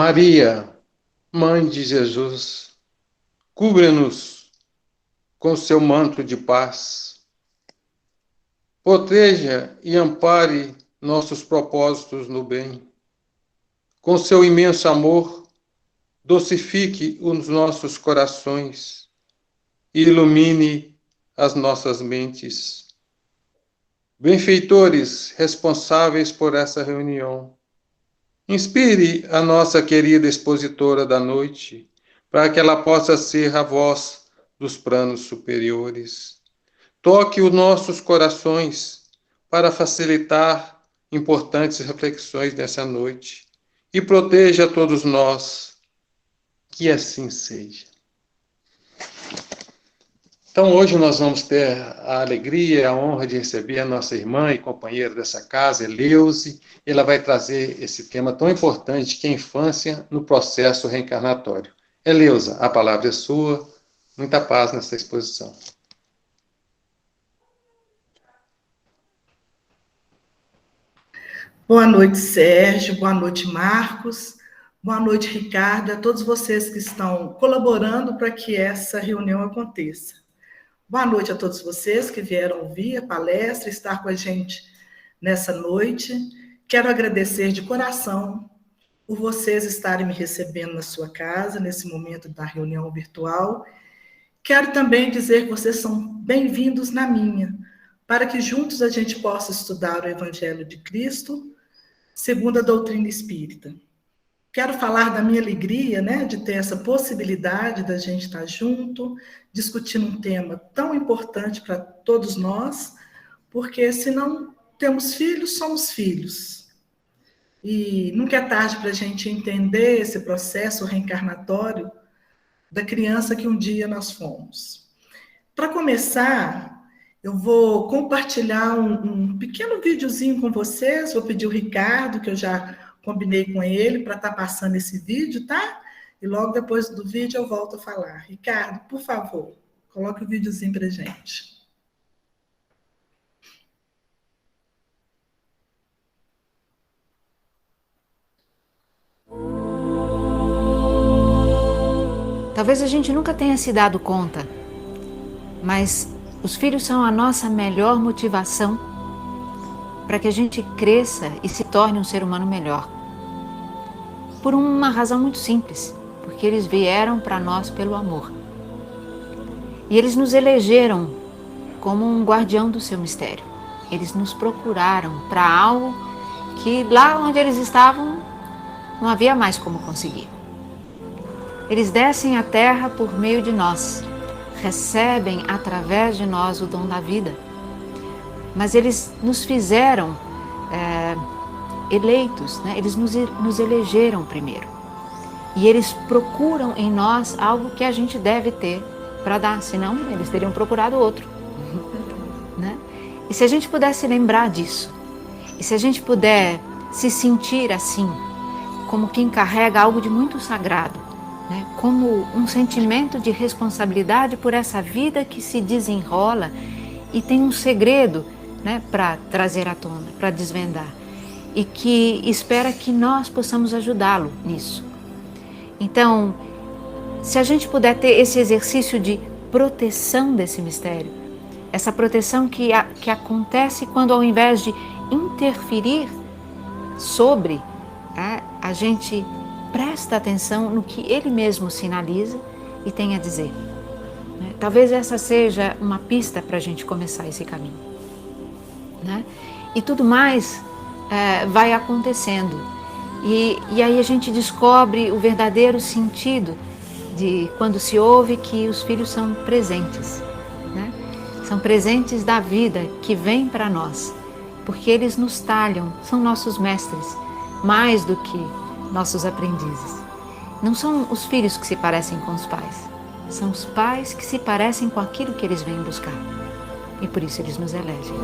Maria, Mãe de Jesus, cubra-nos com seu manto de paz. Proteja e ampare nossos propósitos no bem. Com seu imenso amor, docifique os nossos corações e ilumine as nossas mentes. Benfeitores responsáveis por essa reunião, inspire a nossa querida expositora da noite, para que ela possa ser a voz dos planos superiores. Toque os nossos corações para facilitar importantes reflexões nessa noite e proteja todos nós, que assim seja. Então, hoje nós vamos ter a alegria e a honra de receber a nossa irmã e companheira dessa casa, Eleuze. Ela vai trazer esse tema tão importante que é a infância no processo reencarnatório. Eleusa, a palavra é sua. Muita paz nessa exposição. Boa noite, Sérgio. Boa noite, Marcos. Boa noite, Ricardo. A todos vocês que estão colaborando para que essa reunião aconteça. Boa noite a todos vocês que vieram ouvir a palestra, estar com a gente nessa noite. Quero agradecer de coração por vocês estarem me recebendo na sua casa, nesse momento da reunião virtual. Quero também dizer que vocês são bem-vindos na minha, para que juntos a gente possa estudar o Evangelho de Cristo, segundo a doutrina espírita. Quero falar da minha alegria, né, de ter essa possibilidade da gente estar junto, discutindo um tema tão importante para todos nós, porque se não temos filhos, somos filhos. E nunca é tarde para a gente entender esse processo reencarnatório da criança que um dia nós fomos. Para começar, eu vou compartilhar um pequeno videozinho com vocês, vou pedir o Ricardo, que eu já combinei com ele para estar passando esse vídeo, tá? E logo depois do vídeo eu volto a falar. Ricardo, por favor, coloque o videozinho para a gente. Talvez a gente nunca tenha se dado conta, mas os filhos são a nossa melhor motivação para que a gente cresça e se torne um ser humano melhor. Por uma razão muito simples, porque eles vieram para nós pelo amor. E eles nos elegeram como um guardião do seu mistério. Eles nos procuraram para algo que lá onde eles estavam não havia mais como conseguir. Eles descem à terra por meio de nós, recebem através de nós o dom da vida. Mas eles nos fizeram eleitos, né? Eles nos elegeram primeiro. E eles procuram em nós algo que a gente deve ter para dar, senão eles teriam procurado outro. Né? E se a gente pudesse lembrar disso, e se a gente puder se sentir assim, como quem carrega algo de muito sagrado, né? Como um sentimento de responsabilidade por essa vida que se desenrola e tem um segredo, né, para trazer à tona, para desvendar, e que espera que nós possamos ajudá-lo nisso. Então, se a gente puder ter esse exercício de proteção desse mistério, essa proteção que acontece quando, ao invés de interferir sobre, a gente presta atenção no que ele mesmo sinaliza e tem a dizer. Talvez essa seja uma pista para a gente começar esse caminho. Né? E tudo mais vai acontecendo. E aí a gente descobre o verdadeiro sentido de quando se ouve que os filhos são presentes. Né? São presentes da vida que vem para nós, porque eles nos talham, são nossos mestres, mais do que nossos aprendizes. Não são os filhos que se parecem com os pais, são os pais que se parecem com aquilo que eles vêm buscar. E por isso eles nos elegem.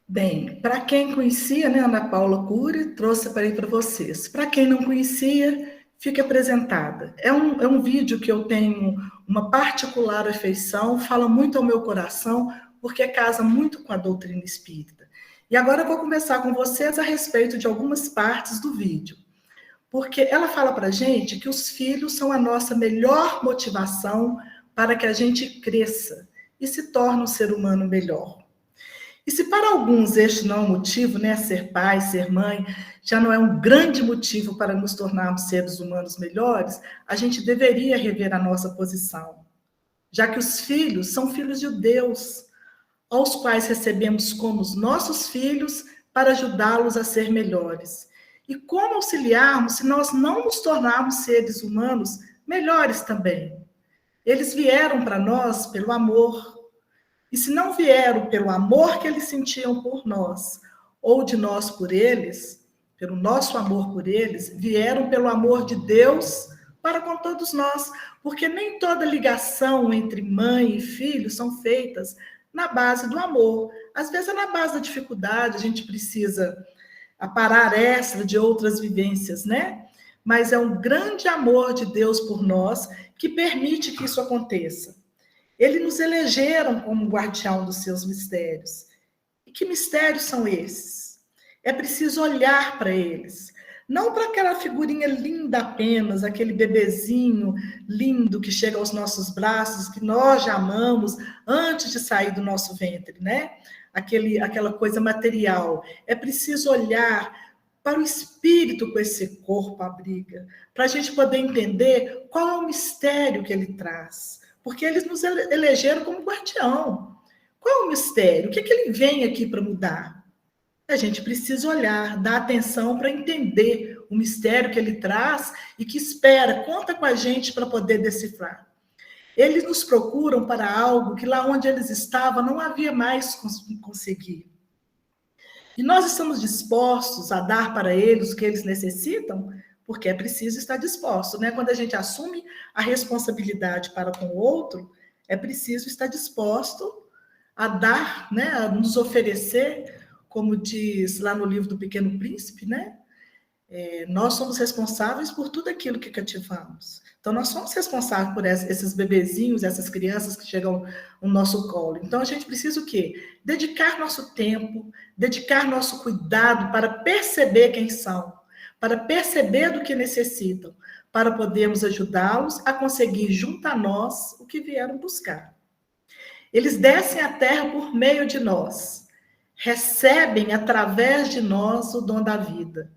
Bem, para quem conhecia, né, Ana Paula Cury trouxe para vocês. Para quem não conhecia, fica apresentada. É um vídeo que eu tenho uma particular afeição, fala muito ao meu coração, porque casa muito com a doutrina espírita. E agora eu vou conversar com vocês a respeito de algumas partes do vídeo. Porque ela fala para a gente que os filhos são a nossa melhor motivação para que a gente cresça e se torne um ser humano melhor. E se para alguns este não é um motivo, né, ser pai, ser mãe, já não é um grande motivo para nos tornarmos seres humanos melhores, a gente deveria rever a nossa posição, já que os filhos são filhos de Deus, aos quais recebemos como os nossos filhos para ajudá-los a ser melhores. E como auxiliarmos se nós não nos tornarmos seres humanos melhores também? Eles vieram para nós pelo amor. E se não vieram pelo amor que eles sentiam por nós, ou de nós por eles, pelo nosso amor por eles, vieram pelo amor de Deus para com todos nós, porque nem toda ligação entre mãe e filho são feitas na base do amor. Às vezes é na base da dificuldade, a gente precisa aparar extra de outras vivências, né? Mas é um grande amor de Deus por nós que permite que isso aconteça. Eles nos elegeram como guardião dos seus mistérios. E que mistérios são esses? É preciso olhar para eles. Não para aquela figurinha linda apenas, aquele bebezinho lindo que chega aos nossos braços, que nós já amamos antes de sair do nosso ventre, né? Aquela coisa material. É preciso olhar para o espírito com esse corpo abriga, para a gente poder entender qual é o mistério que ele traz. Porque eles nos elegeram como guardião. Qual é o mistério? O que ele vem aqui para mudar? A gente precisa olhar, dar atenção para entender o mistério que ele traz e que espera, conta com a gente para poder decifrar. Eles nos procuram para algo que lá onde eles estavam não havia mais conseguir. E nós estamos dispostos a dar para eles o que eles necessitam? Porque é preciso estar disposto, né? Quando a gente assume a responsabilidade para com o outro, é preciso estar disposto a dar, né? A nos oferecer, como diz lá no livro do Pequeno Príncipe, né? Nós somos responsáveis por tudo aquilo que cativamos. Então, nós somos responsáveis por esses bebezinhos, essas crianças que chegam no nosso colo. Então, a gente precisa o quê? Dedicar nosso tempo, dedicar nosso cuidado para perceber quem são, para perceber do que necessitam, para podermos ajudá-los a conseguir junto a nós o que vieram buscar. Eles descem à terra por meio de nós, recebem através de nós o dom da vida.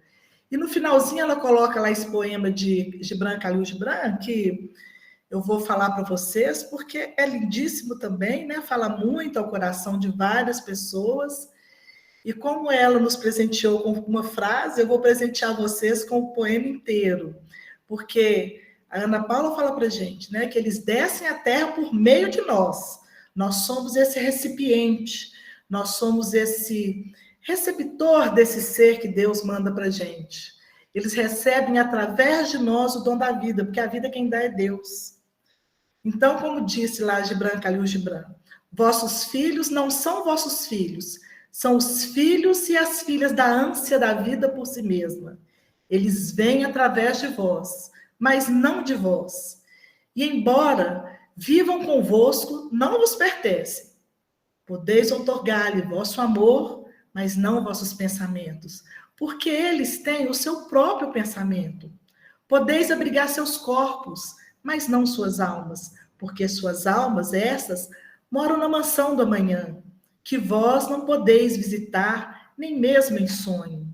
E no finalzinho ela coloca lá esse poema de Gibran Khalil Gibran, que eu vou falar para vocês, porque é lindíssimo também, né? Fala muito ao coração de várias pessoas. E como ela nos presenteou com uma frase, eu vou presentear vocês com o poema inteiro. Porque a Ana Paula fala para a gente, né, que eles descem à terra por meio de nós. Nós somos esse recipiente, nós somos esse receptor desse ser que Deus manda para a gente. Eles recebem através de nós o dom da vida, porque a vida quem dá é Deus. Então, como disse lá Gibran Khalil Gibran, vossos filhos não são vossos filhos, são os filhos e as filhas da ânsia da vida por si mesma. Eles vêm através de vós, mas não de vós. E embora vivam convosco, não vos pertencem. Podeis outorgar-lhe vosso amor, mas não vossos pensamentos, porque eles têm o seu próprio pensamento. Podeis abrigar seus corpos, mas não suas almas, porque suas almas, essas, moram na mansão do amanhã, que vós não podeis visitar, nem mesmo em sonho.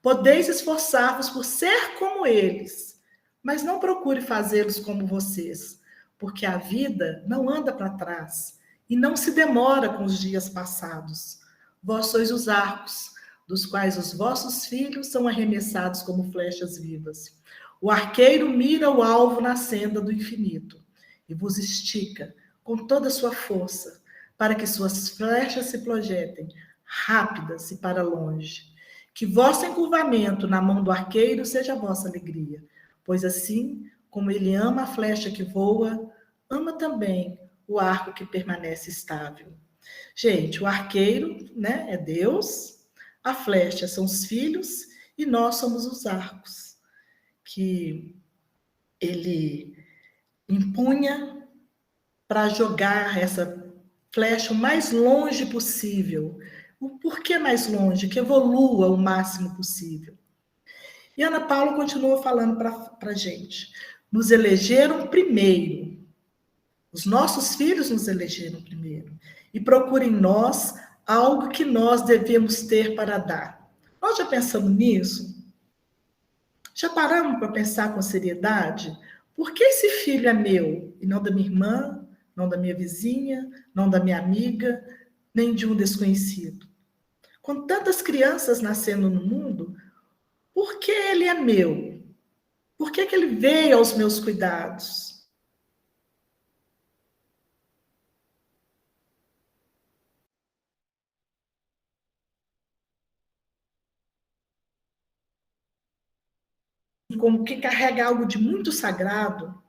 Podeis esforçar-vos por ser como eles, mas não procure fazê-los como vocês, porque a vida não anda para trás e não se demora com os dias passados. Vós sois os arcos, dos quais os vossos filhos são arremessados como flechas vivas. O arqueiro mira o alvo na senda do infinito e vos estica com toda a sua força, para que suas flechas se projetem, rápidas e para longe. Que vosso encurvamento na mão do arqueiro seja a vossa alegria, pois assim como ele ama a flecha que voa, ama também o arco que permanece estável. Gente, o arqueiro, né, é Deus, a flecha são os filhos e nós somos os arcos, que ele empunha para jogar essa flecha o mais longe possível. Por que mais longe? Que evolua o máximo possível. E Ana Paula continua falando para a gente. Nos elegeram primeiro. Os nossos filhos nos elegeram primeiro. E procurem em nós algo que nós devemos ter para dar. Nós já pensamos nisso? Já paramos para pensar com seriedade? Por que esse filho é meu e não da minha irmã, não da minha vizinha, não da minha amiga, nem de um desconhecido? Com tantas crianças nascendo no mundo, por que ele é meu? Por que ele veio aos meus cuidados? Como que carrega algo de muito sagrado,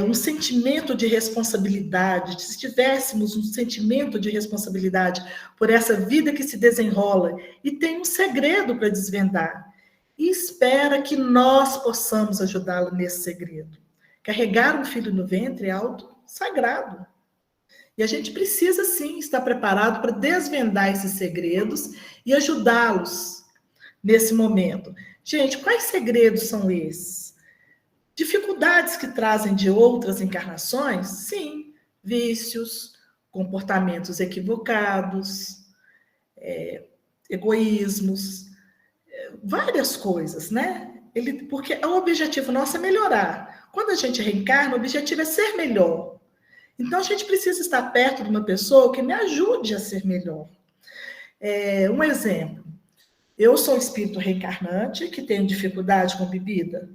um sentimento de responsabilidade. Se tivéssemos um sentimento de responsabilidade por essa vida que se desenrola e tem um segredo para desvendar, e espera que nós possamos ajudá-lo nesse segredo. Carregar um filho no ventre é algo sagrado. E a gente precisa, sim, estar preparado para desvendar esses segredos e ajudá-los nesse momento. Gente, quais segredos são esses? Dificuldades que trazem de outras encarnações? Sim, vícios, comportamentos equivocados, egoísmos, várias coisas, né? Porque o objetivo nosso é melhorar. Quando a gente reencarna, o objetivo é ser melhor. Então, a gente precisa estar perto de uma pessoa que me ajude a ser melhor. Um exemplo. Eu sou um espírito reencarnante que tenho dificuldade com bebida.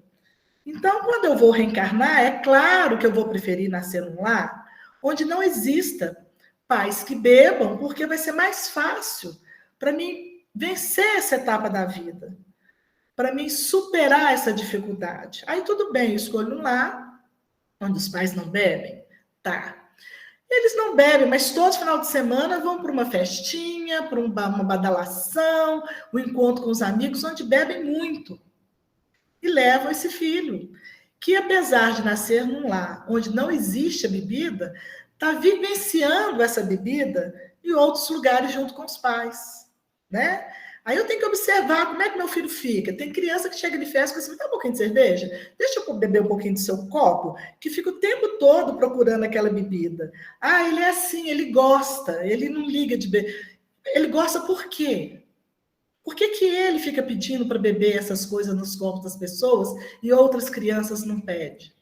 Então, quando eu vou reencarnar, é claro que eu vou preferir nascer num lar onde não exista pais que bebam, porque vai ser mais fácil para mim vencer essa etapa da vida, para mim superar essa dificuldade. Aí tudo bem, eu escolho um lar onde os pais não bebem. Tá. Eles não bebem, mas todo final de semana vão para uma festinha, para uma badalação, um encontro com os amigos, onde bebem muito. E levam esse filho, que apesar de nascer num lar onde não existe a bebida, está vivenciando essa bebida em outros lugares junto com os pais, né? Aí eu tenho que observar como é que meu filho fica. Tem criança que chega de festa e fala assim, me dá um pouquinho de cerveja? Deixa eu beber um pouquinho do seu copo, que fica o tempo todo procurando aquela bebida. Ah, ele é assim, ele gosta, ele não liga de beber. Ele gosta por quê? Por que ele fica pedindo para beber essas coisas nos copos das pessoas e outras crianças não pedem?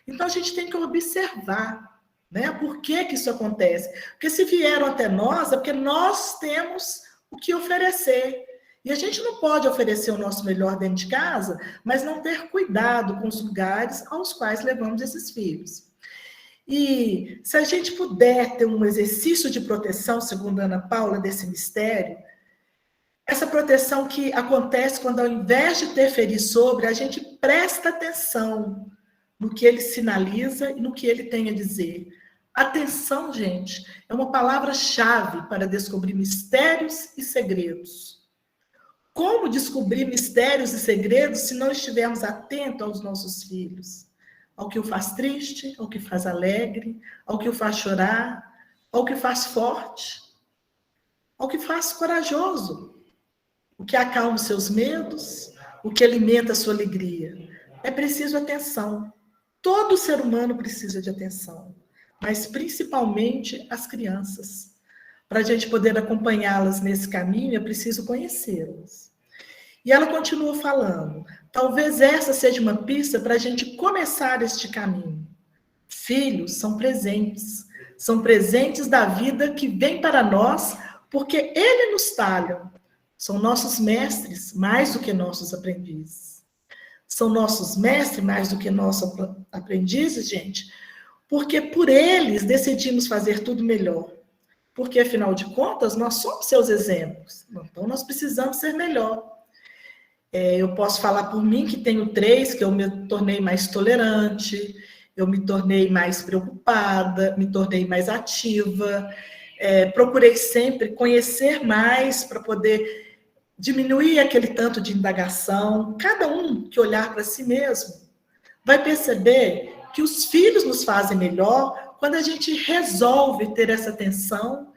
Então, a gente tem que observar, né? Por que isso acontece? Porque se vieram até nós, é porque nós temos o que oferecer. E a gente não pode oferecer o nosso melhor dentro de casa, mas não ter cuidado com os lugares aos quais levamos esses filhos. E se a gente puder ter um exercício de proteção, segundo Ana Paula, desse mistério, essa proteção que acontece quando, ao invés de interferir sobre, a gente presta atenção no que ele sinaliza e no que ele tem a dizer. Atenção, gente, é uma palavra-chave para descobrir mistérios e segredos. Como descobrir mistérios e segredos se não estivermos atentos aos nossos filhos? Ao que o faz triste, ao que faz alegre, ao que o faz chorar, ao que faz forte, ao que faz corajoso, o que acalma os seus medos, o que alimenta a sua alegria. É preciso atenção. Todo ser humano precisa de atenção, mas principalmente as crianças. Para a gente poder acompanhá-las nesse caminho, é preciso conhecê-las. E ela continua falando, talvez essa seja uma pista para a gente começar este caminho. Filhos são presentes da vida que vem para nós, porque ele nos talham. São nossos mestres mais do que nossos aprendizes. São nossos mestres mais do que nossos aprendizes, gente, porque por eles decidimos fazer tudo melhor. Porque, afinal de contas, nós somos seus exemplos. Então, nós precisamos ser melhor. Eu posso falar por mim, que tenho 3, que eu me tornei mais tolerante, eu me tornei mais preocupada, me tornei mais ativa, procurei sempre conhecer mais para poder diminuir aquele tanto de indagação. Cada um que olhar para si mesmo vai perceber que os filhos nos fazem melhor quando a gente resolve ter essa atenção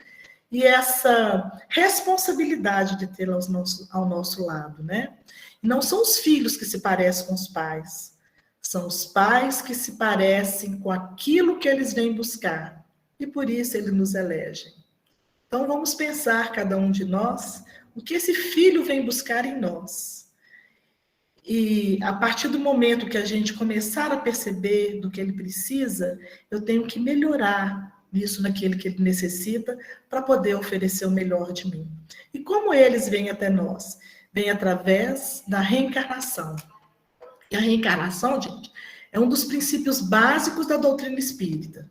e essa responsabilidade de tê-los ao nosso lado, né? Não são os filhos que se parecem com os pais, são os pais que se parecem com aquilo que eles vêm buscar, e por isso eles nos elegem. Então vamos pensar, cada um de nós, o que esse filho vem buscar em nós. E a partir do momento que a gente começar a perceber do que ele precisa, eu tenho que melhorar isso naquilo que ele necessita para poder oferecer o melhor de mim. E como eles vêm até nós? Vem através da reencarnação. E a reencarnação, gente, é um dos princípios básicos da doutrina espírita.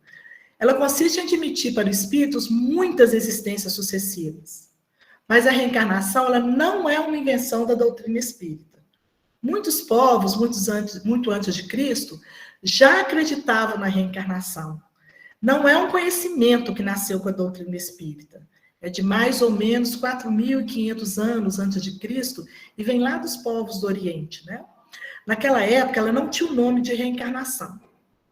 Ela consiste em admitir para os espíritos muitas existências sucessivas. Mas a reencarnação, ela não é uma invenção da doutrina espírita. Muitos povos, muito antes de Cristo, já acreditavam na reencarnação. Não é um conhecimento que nasceu com a doutrina espírita. É de mais ou menos 4.500 anos antes de Cristo e vem lá dos povos do Oriente, né? Naquela época, ela não tinha o nome de reencarnação.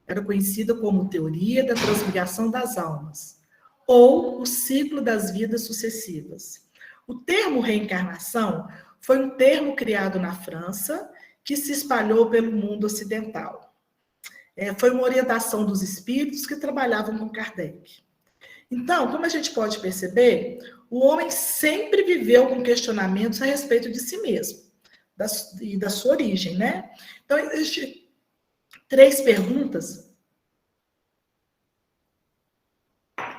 Era conhecida como teoria da transmigração das almas, ou o ciclo das vidas sucessivas. O termo reencarnação foi um termo criado na França que se espalhou pelo mundo ocidental. Foi uma orientação dos espíritos que trabalhavam com Kardec. Então, como a gente pode perceber, o homem sempre viveu com questionamentos a respeito de si mesmo e da sua origem, né? Então, existem 3 perguntas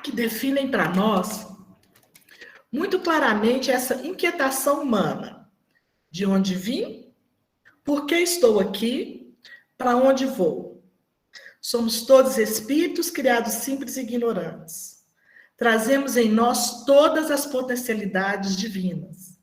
que definem para nós muito claramente essa inquietação humana. De onde vim? Por que estou aqui? Para onde vou? Somos todos espíritos criados simples e ignorantes. Trazemos em nós todas as potencialidades divinas.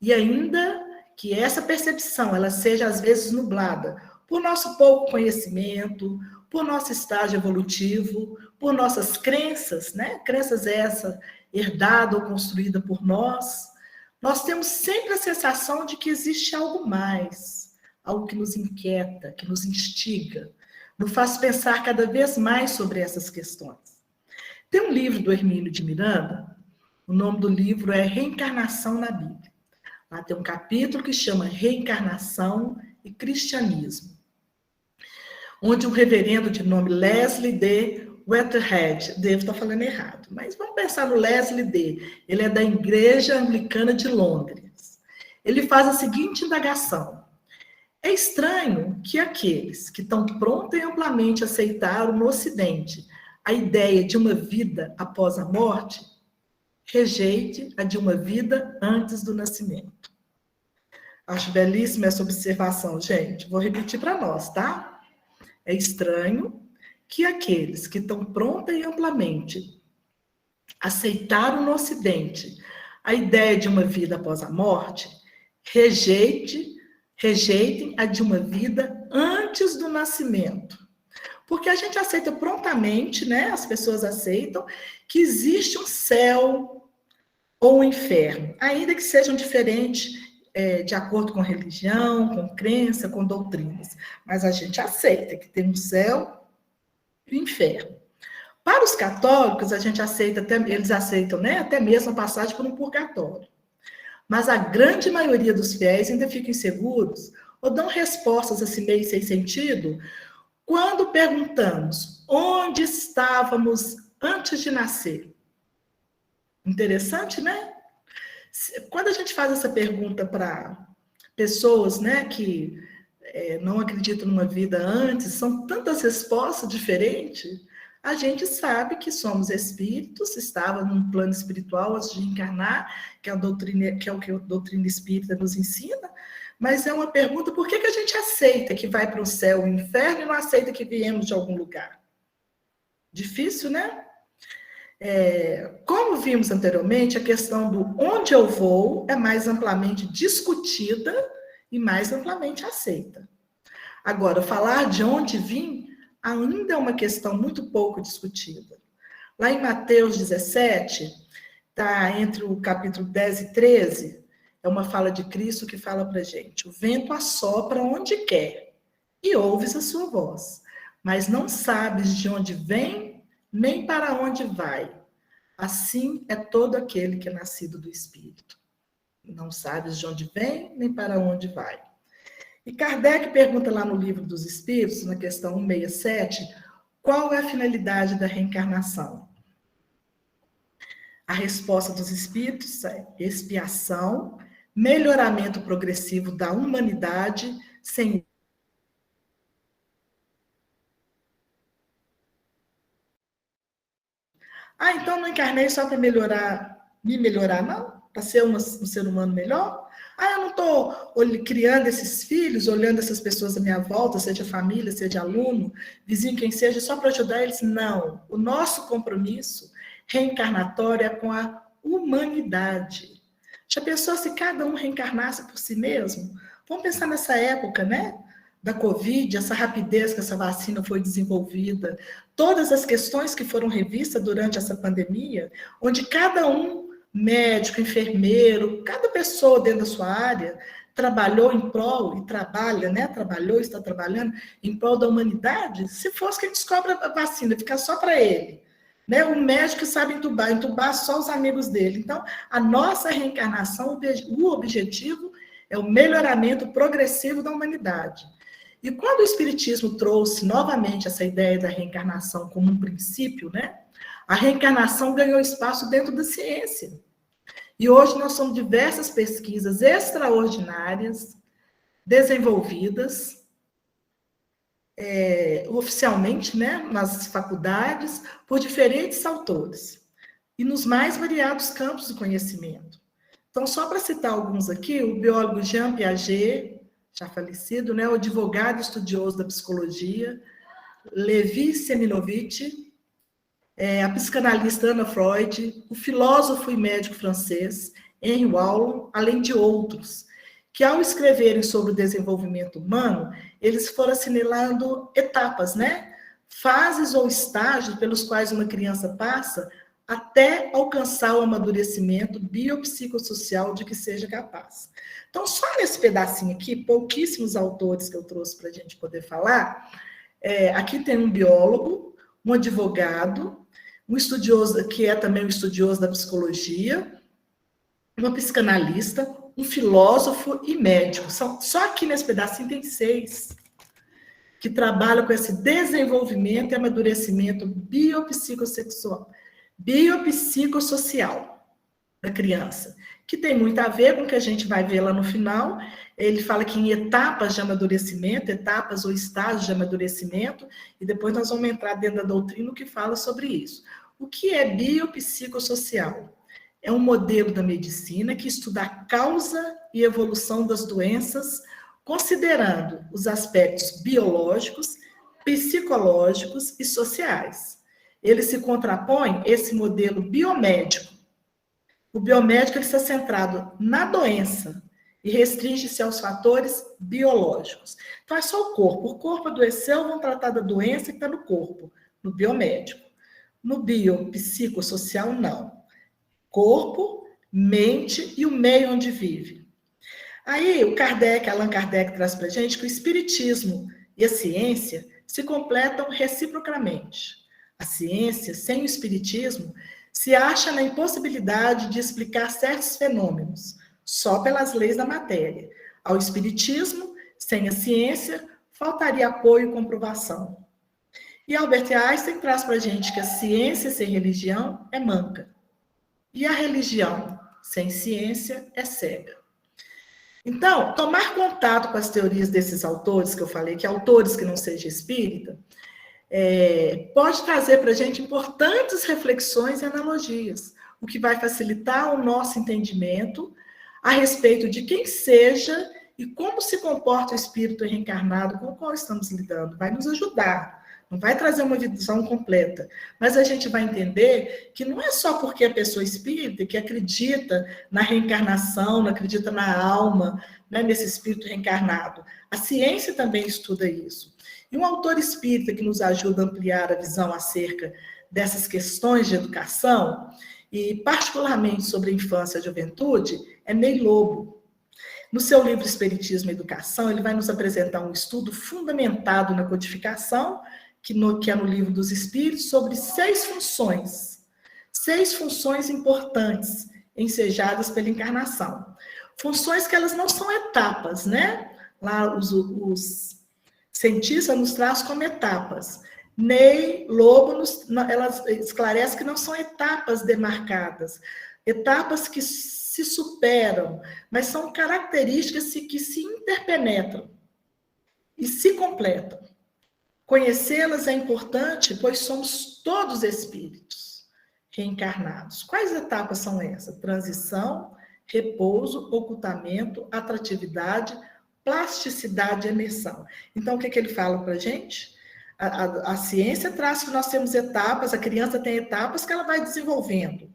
E ainda que essa percepção ela seja às vezes nublada por nosso pouco conhecimento, por nosso estágio evolutivo, por nossas crenças, né? Crenças essa herdada ou construída por nós, nós temos sempre a sensação de que existe algo mais, algo que nos inquieta, que nos instiga, nos faz pensar cada vez mais sobre essas questões. Tem um livro do Hermínio de Miranda, o nome do livro é Reencarnação na Bíblia. Lá tem um capítulo que chama Reencarnação e Cristianismo, onde um reverendo de nome Leslie D. Weatherhead, devo estar falando errado, mas vamos pensar no Leslie D. Ele é da Igreja Anglicana de Londres. Ele faz a seguinte indagação. É estranho que aqueles que estão prontos e amplamente aceitaram no Ocidente a ideia de uma vida após a morte, rejeite a de uma vida antes do nascimento. Acho belíssima essa observação, gente. Vou repetir para nós, tá? É estranho que aqueles que estão pronta e amplamente aceitaram no Ocidente a ideia de uma vida após a morte, rejeitem a de uma vida antes do nascimento. Porque a gente aceita prontamente, né? As pessoas aceitam que existe um céu ou um inferno, ainda que sejam diferentes de acordo com religião, com crença, com doutrinas. Mas a gente aceita que tem um céu e um inferno. Para os católicos, a gente aceita, eles aceitam, né, até mesmo a passagem por um purgatório. Mas a grande maioria dos fiéis ainda ficam inseguros ou dão respostas assim meio sem sentido quando perguntamos onde estávamos antes de nascer. Interessante, né? Quando a gente faz essa pergunta para pessoas, né, que não acreditam numa vida antes, são tantas respostas diferentes, a gente sabe que somos espíritos, estávamos num plano espiritual antes de encarnar, que é o que a doutrina espírita nos ensina, mas é uma pergunta, por que a gente aceita que vai para o céu ou o inferno e não aceita que viemos de algum lugar? Difícil, né? Como vimos anteriormente, a questão do onde eu vou é mais amplamente discutida e mais amplamente aceita. Agora, falar de onde vim ainda é uma questão muito pouco discutida. Lá em Mateus 17, está entre o capítulo 10 e 13, é uma fala de Cristo que fala para a gente: o vento assopra onde quer e ouves a sua voz, mas não sabes de onde vem nem para onde vai. Assim é todo aquele que é nascido do Espírito. Não sabes de onde vem nem para onde vai. E Kardec pergunta lá no Livro dos Espíritos, na questão 167, qual é a finalidade da reencarnação? A resposta dos Espíritos é expiação, melhoramento progressivo da humanidade, sem... Então não encarnei só para me melhorar, não? Para ser um ser humano melhor? Eu não estou criando esses filhos, olhando essas pessoas à minha volta, seja família, seja aluno, vizinho, quem seja, só para ajudar eles? Não. O nosso compromisso reencarnatório é com a humanidade. Já pensou se cada um reencarnasse por si mesmo? Vamos pensar nessa época, né? Da Covid, essa rapidez que essa vacina foi desenvolvida, todas as questões que foram revistas durante essa pandemia, onde cada um, médico, enfermeiro, cada pessoa dentro da sua área, trabalhou em prol, e trabalha, né? Trabalhou, está trabalhando em prol da humanidade. Se fosse quem descobre a vacina, ficar só para ele, né? O médico sabe entubar só os amigos dele. Então, a nossa reencarnação, o objetivo é o melhoramento progressivo da humanidade. E quando o Espiritismo trouxe novamente essa ideia da reencarnação como um princípio, né? A reencarnação ganhou espaço dentro da ciência. E hoje nós temos diversas pesquisas extraordinárias, desenvolvidas, oficialmente, né, nas faculdades, por diferentes autores, e nos mais variados campos do conhecimento. Então, só para citar alguns aqui, o biólogo Jean Piaget, já falecido, né, o advogado estudioso da psicologia, Levi Seminovich, a psicanalista Anna Freud, o filósofo e médico francês Henry Wallon, além de outros, que ao escreverem sobre o desenvolvimento humano, eles foram assinalando etapas, né? Fases ou estágios pelos quais uma criança passa até alcançar o amadurecimento biopsicossocial de que seja capaz. Então, só nesse pedacinho aqui, pouquíssimos autores que eu trouxe para a gente poder falar, aqui tem um biólogo, um advogado, um estudioso, que é também um estudioso da psicologia, uma psicanalista, um filósofo e médico. Só aqui nesse pedacinho tem 6 que trabalham com esse desenvolvimento e amadurecimento biopsicossocial da criança, que tem muito a ver com o que a gente vai ver lá no final. Ele fala que em etapas de amadurecimento, etapas ou estágios de amadurecimento, e depois nós vamos entrar dentro da doutrina que fala sobre isso. O que é biopsicossocial? É um modelo da medicina que estuda a causa e evolução das doenças, considerando os aspectos biológicos, psicológicos e sociais. Ele se contrapõe a esse modelo biomédico. O biomédico ele está centrado na doença e restringe-se aos fatores biológicos. Então, é só o corpo. O corpo adoeceu, vão tratar da doença que está no corpo, no biomédico. No biopsicossocial, não. Corpo, mente e o meio onde vive. Aí, Allan Kardec traz para a gente que o espiritismo e a ciência se completam reciprocamente. A ciência, sem o espiritismo, se acha na impossibilidade de explicar certos fenômenos, só pelas leis da matéria. Ao espiritismo, sem a ciência, faltaria apoio e comprovação. E Albert Einstein traz para a gente que a ciência sem religião é manca. E a religião sem ciência é cega. Então, tomar contato com as teorias desses autores, que eu falei, que autores que não sejam espírita, pode trazer para a gente importantes reflexões e analogias, o que vai facilitar o nosso entendimento a respeito de quem seja e como se comporta o espírito reencarnado com o qual estamos lidando. Vai nos ajudar. Não vai trazer uma visão completa, mas a gente vai entender que não é só porque a pessoa espírita que acredita na reencarnação, não acredita na alma, né, nesse espírito reencarnado. A ciência também estuda isso. E um autor espírita que nos ajuda a ampliar a visão acerca dessas questões de educação, e particularmente sobre a infância e a juventude, é Ney Lobo. No seu livro Espiritismo e Educação, ele vai nos apresentar um estudo fundamentado na codificação, que é no Livro dos Espíritos, sobre 6 funções importantes ensejadas pela encarnação. Funções que elas não são etapas, né? Lá os cientistas nos trazem como etapas. Ney Lobo elas esclarece que não são etapas demarcadas, etapas que se superam, mas são características que se interpenetram e se completam. Conhecê-las é importante, pois somos todos espíritos reencarnados. Quais etapas são essas? Transição, repouso, ocultamento, atratividade, plasticidade e emersão. Então, o que ele fala para a gente? A ciência traz que nós temos etapas, a criança tem etapas que ela vai desenvolvendo.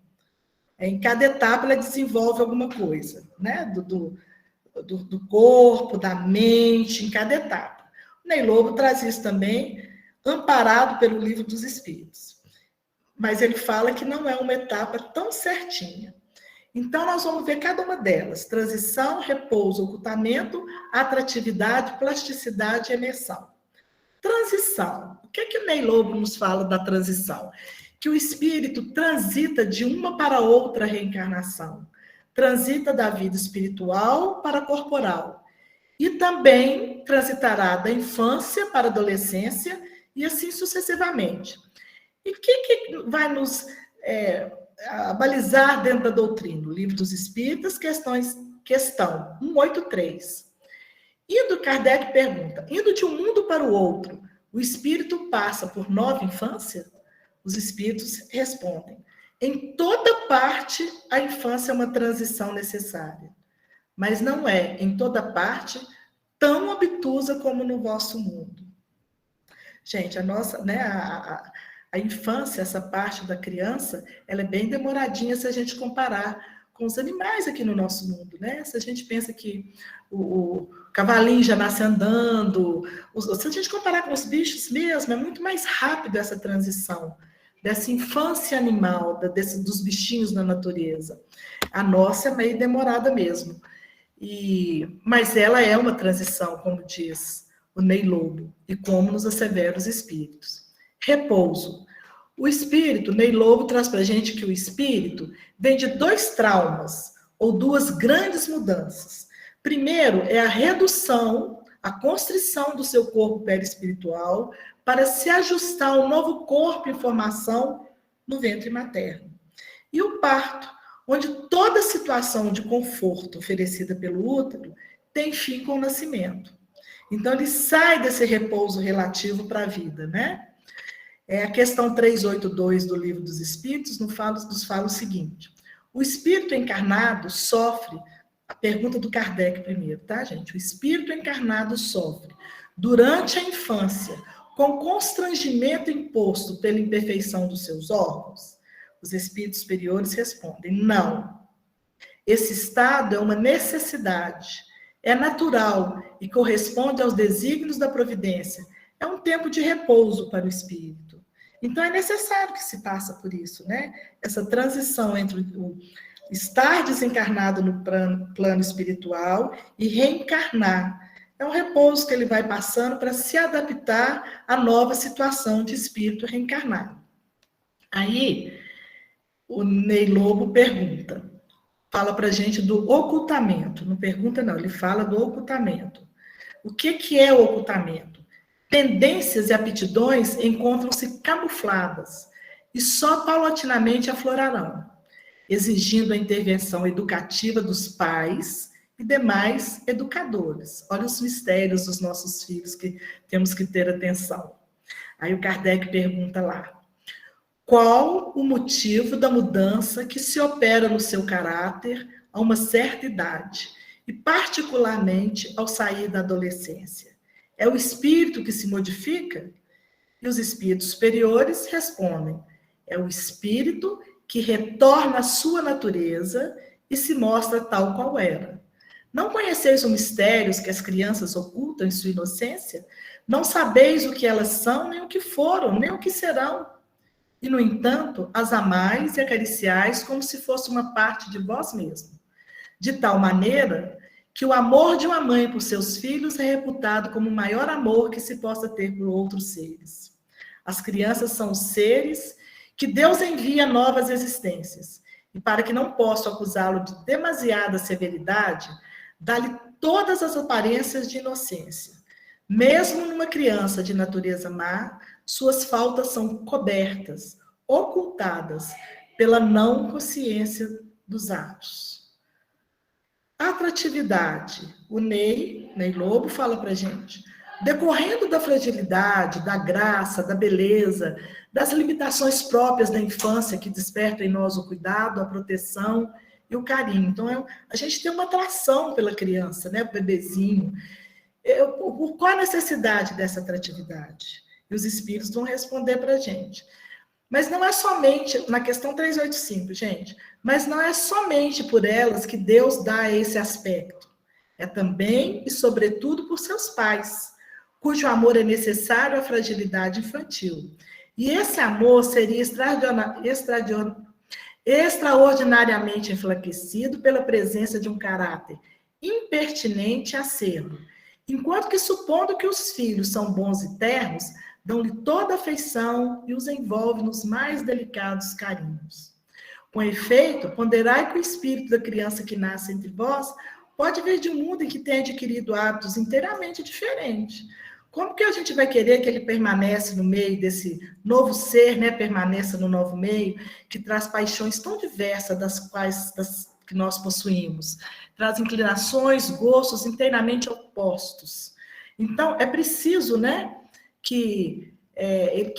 Em cada etapa, ela desenvolve alguma coisa, né? Do corpo, da mente, em cada etapa. O Ney Lobo traz isso também, amparado pelo Livro dos Espíritos. Mas ele fala que não é uma etapa tão certinha. Então, nós vamos ver cada uma delas. Transição, repouso, ocultamento, atratividade, plasticidade e emersão. Transição. O que o Ney Lobo nos fala da transição? Que o espírito transita de uma para outra reencarnação. Transita da vida espiritual para a corporal. E também transitará da infância para a adolescência e assim sucessivamente. E o que vai nos balizar dentro da doutrina? O Livro dos Espíritos, questão 183. Kardec pergunta, indo de um mundo para o outro, o espírito passa por nova infância? Os espíritos respondem, em toda parte a infância é uma transição necessária, mas não é, em toda parte, tão obtusa como no vosso mundo. Gente, a nossa, né, a infância, essa parte da criança, ela é bem demoradinha se a gente comparar com os animais aqui no nosso mundo, né? Se a gente pensa que o cavalinho já nasce andando, se a gente comparar com os bichos mesmo, é muito mais rápido essa transição dessa infância animal, dos bichinhos na natureza. A nossa é meio demorada mesmo. Mas ela é uma transição, como diz o Ney Lobo, e como nos assevera os espíritos. Repouso. O espírito, Ney Lobo traz para a gente que o espírito vem de 2 traumas, ou 2 grandes mudanças. Primeiro é a redução, a constrição do seu corpo perispiritual para se ajustar ao novo corpo em formação no ventre materno. E o parto, onde toda situação de conforto oferecida pelo útero tem fim com o nascimento. Então, ele sai desse repouso relativo para a vida, né? A questão 382 do Livro dos Espíritos nos fala o seguinte, o espírito encarnado sofre, a pergunta do Kardec primeiro, tá, gente? O espírito encarnado sofre, durante a infância, com constrangimento imposto pela imperfeição dos seus órgãos? Os espíritos superiores respondem, não. Esse estado é uma necessidade, é natural e corresponde aos desígnios da providência. É um tempo de repouso para o espírito. Então, é necessário que se passe por isso, né? Essa transição entre o estar desencarnado no plano espiritual e reencarnar. É um repouso que ele vai passando para se adaptar à nova situação de espírito reencarnado. Aí, o Ney Lobo fala para a gente do ocultamento. Não pergunta, não, ele fala do ocultamento. O que é o ocultamento? Tendências e aptidões encontram-se camufladas e só paulatinamente aflorarão, exigindo a intervenção educativa dos pais e demais educadores. Olha os mistérios dos nossos filhos que temos que ter atenção. Aí o Kardec pergunta lá, qual o motivo da mudança que se opera no seu caráter a uma certa idade, e particularmente ao sair da adolescência? É o espírito que se modifica? E os espíritos superiores respondem, é o espírito que retorna à sua natureza e se mostra tal qual era. Não conheceis os mistérios que as crianças ocultam em sua inocência? Não sabeis o que elas são, nem o que foram, nem o que serão. e, no entanto, as amais e acariciais como se fosse uma parte de vós mesmo, de tal maneira que o amor de uma mãe por seus filhos é reputado como o maior amor que se possa ter por outros seres. As crianças são os seres que Deus envia novas existências, e para que não possa acusá-lo de demasiada severidade, dá-lhe todas as aparências de inocência. Mesmo numa criança de natureza má, suas faltas são cobertas, ocultadas pela não consciência dos atos. Atratividade. O Ney Lobo fala para a gente. Decorrendo da fragilidade, da graça, da beleza, das limitações próprias da infância que despertam em nós o cuidado, a proteção e o carinho. Então, a gente tem uma atração pela criança, né? O bebezinho. Qual a necessidade dessa atratividade? E os espíritos vão responder para a gente. Mas não é somente, na questão 385, gente, mas não é somente por elas que Deus dá esse aspecto. É também e sobretudo por seus pais, cujo amor é necessário à fragilidade infantil. E esse amor seria extraordinariamente enfraquecido pela presença de um caráter impertinente e acerbo, enquanto que, supondo que os filhos são bons e ternos, dão-lhe toda a afeição e os envolvem nos mais delicados carinhos. Com efeito, ponderai que o espírito da criança que nasce entre vós pode vir de um mundo em que tem adquirido hábitos inteiramente diferentes. Como que a gente vai querer que ele permaneça no meio desse novo ser, né? Permaneça no novo meio, que traz paixões tão diversas das que nós possuímos, traz inclinações, gostos inteiramente opostos. Então, é preciso, né, que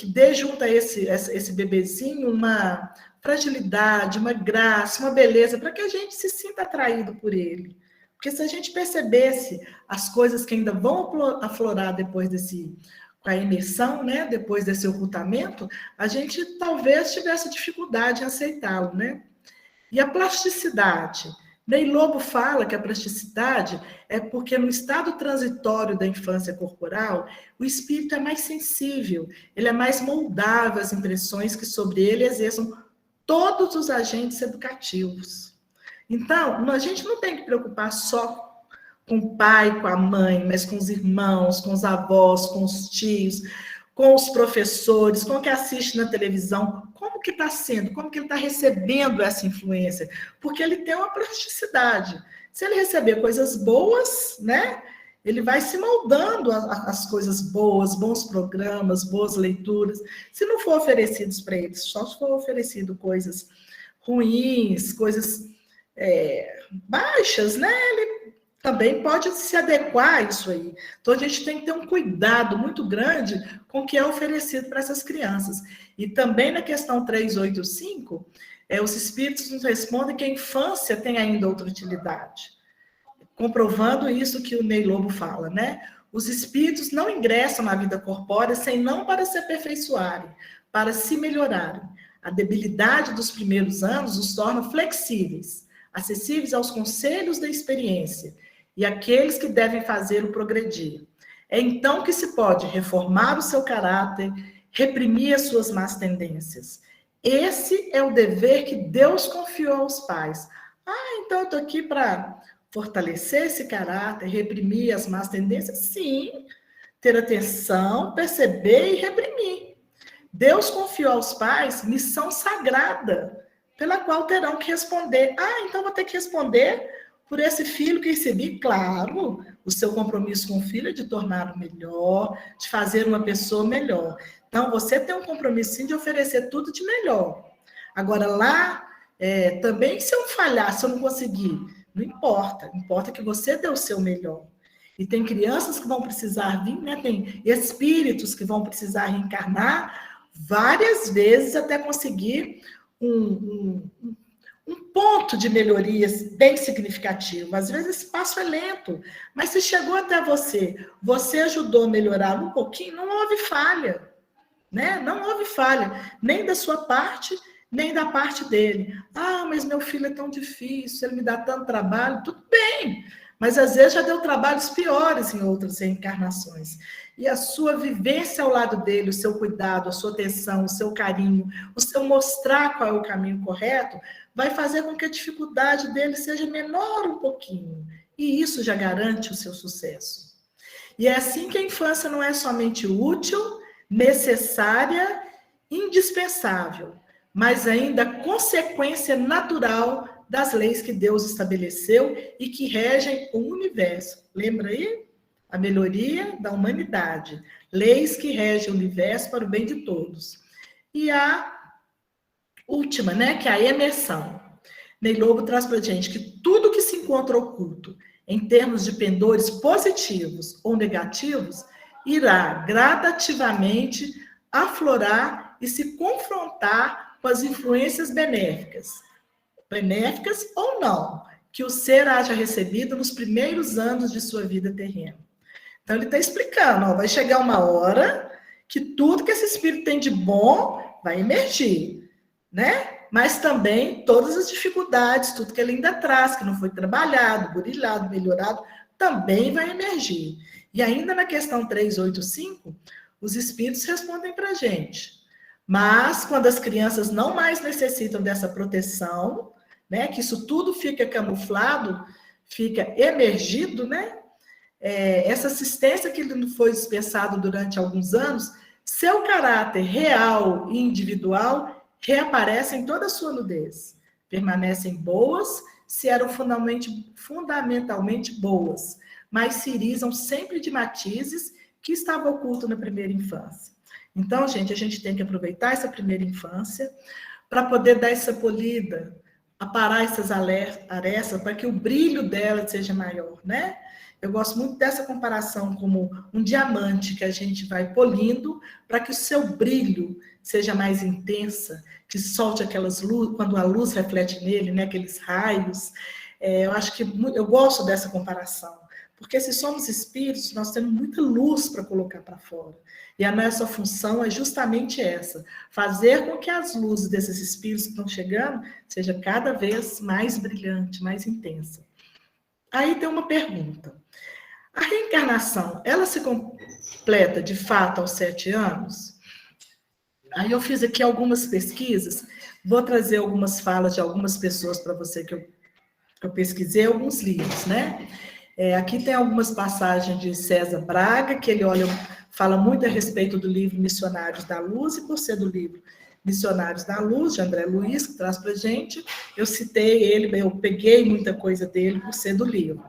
dê junto a esse bebezinho uma fragilidade, uma graça, uma beleza, para que a gente se sinta atraído por ele. Porque se a gente percebesse as coisas que ainda vão aflorar depois com a imersão, né, depois desse ocultamento, a gente talvez tivesse dificuldade em aceitá-lo, né? E a plasticidade. Ney Lobo fala que a plasticidade é porque no estado transitório da infância corporal, o espírito é mais sensível, ele é mais moldável às impressões que sobre ele exerçam todos os agentes educativos. Então, a gente não tem que preocupar só com o pai, com a mãe, mas com os irmãos, com os avós, com os tios, com os professores, com o que assiste na televisão. Como que está sendo? Como que ele está recebendo essa influência? Porque ele tem uma plasticidade. Se ele receber coisas boas, né, ele vai se moldando as coisas boas, bons programas, boas leituras. Se não for oferecidos para ele, só se for oferecido coisas ruins, coisas baixas, né, ele também pode se adequar a isso aí. Então, a gente tem que ter um cuidado muito grande com o que é oferecido para essas crianças. E também na questão 385, os espíritos nos respondem que a infância tem ainda outra utilidade. Comprovando isso que o Ney Lobo fala, né? Os espíritos não ingressam na vida corpórea senão para se aperfeiçoarem, para se melhorarem. A debilidade dos primeiros anos os torna flexíveis, acessíveis aos conselhos da experiência e àqueles que devem fazê-lo progredir. É então que se pode reformar o seu caráter, reprimir as suas más tendências. Esse é o dever que Deus confiou aos pais. Então eu estou aqui para fortalecer esse caráter, reprimir as más tendências? Sim, ter atenção, perceber e reprimir. Deus confiou aos pais missão sagrada, pela qual terão que responder. Então vou ter que responder por esse filho que recebi. Claro, o seu compromisso com o filho é de torná-lo melhor, de fazer uma pessoa melhor. Então, você tem um compromisso, sim, de oferecer tudo de melhor. Agora, lá, também, se eu falhar, se eu não conseguir, não importa. Importa que você dê o seu melhor. E tem crianças que vão precisar vir, né? Tem espíritos que vão precisar reencarnar várias vezes até conseguir um ponto de melhorias bem significativo. Às vezes esse passo é lento, mas se chegou até você ajudou a melhorar um pouquinho, não houve falha, né? Não houve falha, nem da sua parte, nem da parte dele. Mas meu filho é tão difícil, ele me dá tanto trabalho. Tudo bem, mas às vezes já deu trabalhos piores em outras reencarnações. E a sua vivência ao lado dele, o seu cuidado, a sua atenção, o seu carinho, o seu mostrar qual é o caminho correto, vai fazer com que a dificuldade dele seja menor um pouquinho. E isso já garante o seu sucesso. E é assim que a infância não é somente útil, necessária, indispensável, mas ainda consequência natural das leis que Deus estabeleceu e que regem o universo. Lembra aí? A melhoria da humanidade. Leis que regem o universo para o bem de todos. E a última, né, que é a emersão. Ney Lobo traz para a gente que tudo que se encontra oculto, em termos de pendores positivos ou negativos, irá gradativamente aflorar e se confrontar com as influências benéficas ou não, que o ser haja recebido nos primeiros anos de sua vida terrena. Então, ele está explicando, ó, vai chegar uma hora que tudo que esse espírito tem de bom vai emergir, né? Mas também todas as dificuldades, tudo que ele ainda traz, que não foi trabalhado, burilado, melhorado, também vai emergir. E ainda na questão 385, os espíritos respondem para a gente. Mas, quando as crianças não mais necessitam dessa proteção, né, que isso tudo fica camuflado, fica emergido, né? Essa assistência que lhe foi dispensado durante alguns anos, seu caráter real e individual reaparece em toda a sua nudez. Permanecem boas, se eram fundamentalmente boas, mas se irisam sempre de matizes que estavam ocultos na primeira infância. Então, gente, a gente tem que aproveitar essa primeira infância para poder dar essa polida, aparar essas arestas, para que o brilho dela seja maior, né? Eu gosto muito dessa comparação como um diamante que a gente vai polindo para que o seu brilho seja mais intensa, que solte aquelas luzes, quando a luz reflete nele, né, aqueles raios. Eu acho que eu gosto dessa comparação, porque se somos espíritos, nós temos muita luz para colocar para fora. E a nossa função é justamente essa, fazer com que as luzes desses espíritos que estão chegando seja cada vez mais brilhante, mais intensa. Aí tem uma pergunta. A reencarnação, ela se completa de fato aos 7 anos? Aí eu fiz aqui algumas pesquisas, vou trazer algumas falas de algumas pessoas para você que eu pesquisei, alguns livros, né? Aqui tem algumas passagens de César Braga, que ele fala muito a respeito do livro Missionários da Luz, e por ser do livro Missionários da Luz, de André Luiz, que traz para a gente, eu citei ele, eu peguei muita coisa dele por ser do livro.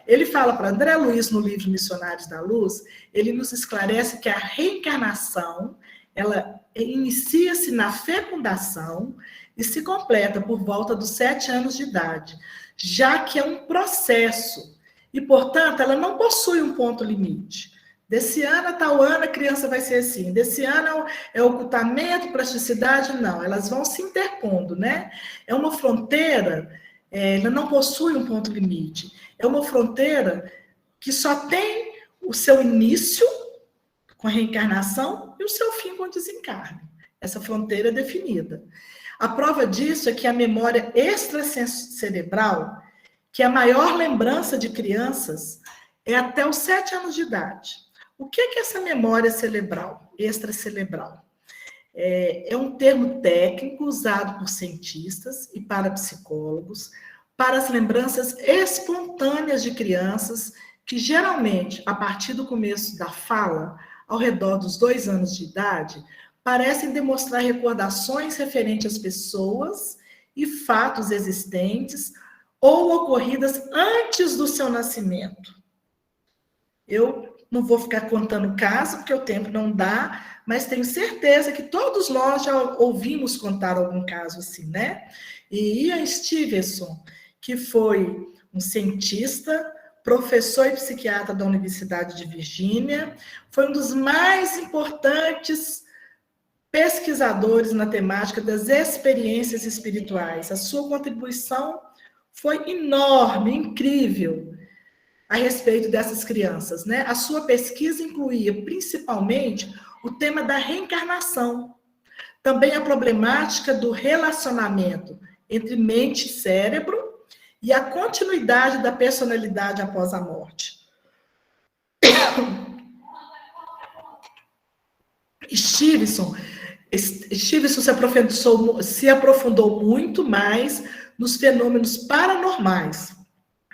Ele fala para André Luiz, no livro Missionários da Luz, ele nos esclarece que a reencarnação, ela inicia-se na fecundação e se completa por volta dos 7 anos de idade, já que é um processo, e, portanto, ela não possui um ponto limite. Desse ano a tal ano a criança vai ser assim, desse ano é ocultamento, plasticidade, não, elas vão se interpondo, né? É uma fronteira, ela não possui um ponto limite, é uma fronteira que só tem o seu início com a reencarnação e o seu fim com o desencarne. Essa fronteira é definida. A prova disso é que a memória extracerebral, que é a maior lembrança de crianças, é até os 7 anos de idade. O que é essa memória cerebral, extracerebral? É um termo técnico usado por cientistas e parapsicólogos para as lembranças espontâneas de crianças que, geralmente, a partir do começo da fala, ao redor dos 2 anos de idade, parecem demonstrar recordações referentes às pessoas e fatos existentes ou ocorridas antes do seu nascimento. Eu não vou ficar contando o caso, porque o tempo não dá, mas tenho certeza que todos nós já ouvimos contar algum caso assim, né? E Ian Stevenson, que foi um cientista, professor e psiquiatra da Universidade de Virgínia, foi um dos mais importantes pesquisadores na temática das experiências espirituais. A sua contribuição foi enorme, incrível, a respeito dessas crianças, né? A sua pesquisa incluía principalmente o tema da reencarnação, também a problemática do relacionamento entre mente e cérebro e a continuidade da personalidade após a morte. Stevenson se aprofundou muito mais nos fenômenos paranormais,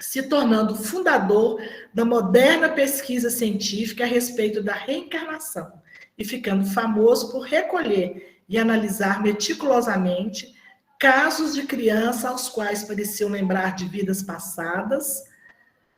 se tornando fundador da moderna pesquisa científica a respeito da reencarnação e ficando famoso por recolher e analisar meticulosamente casos de criança aos quais pareciam lembrar de vidas passadas,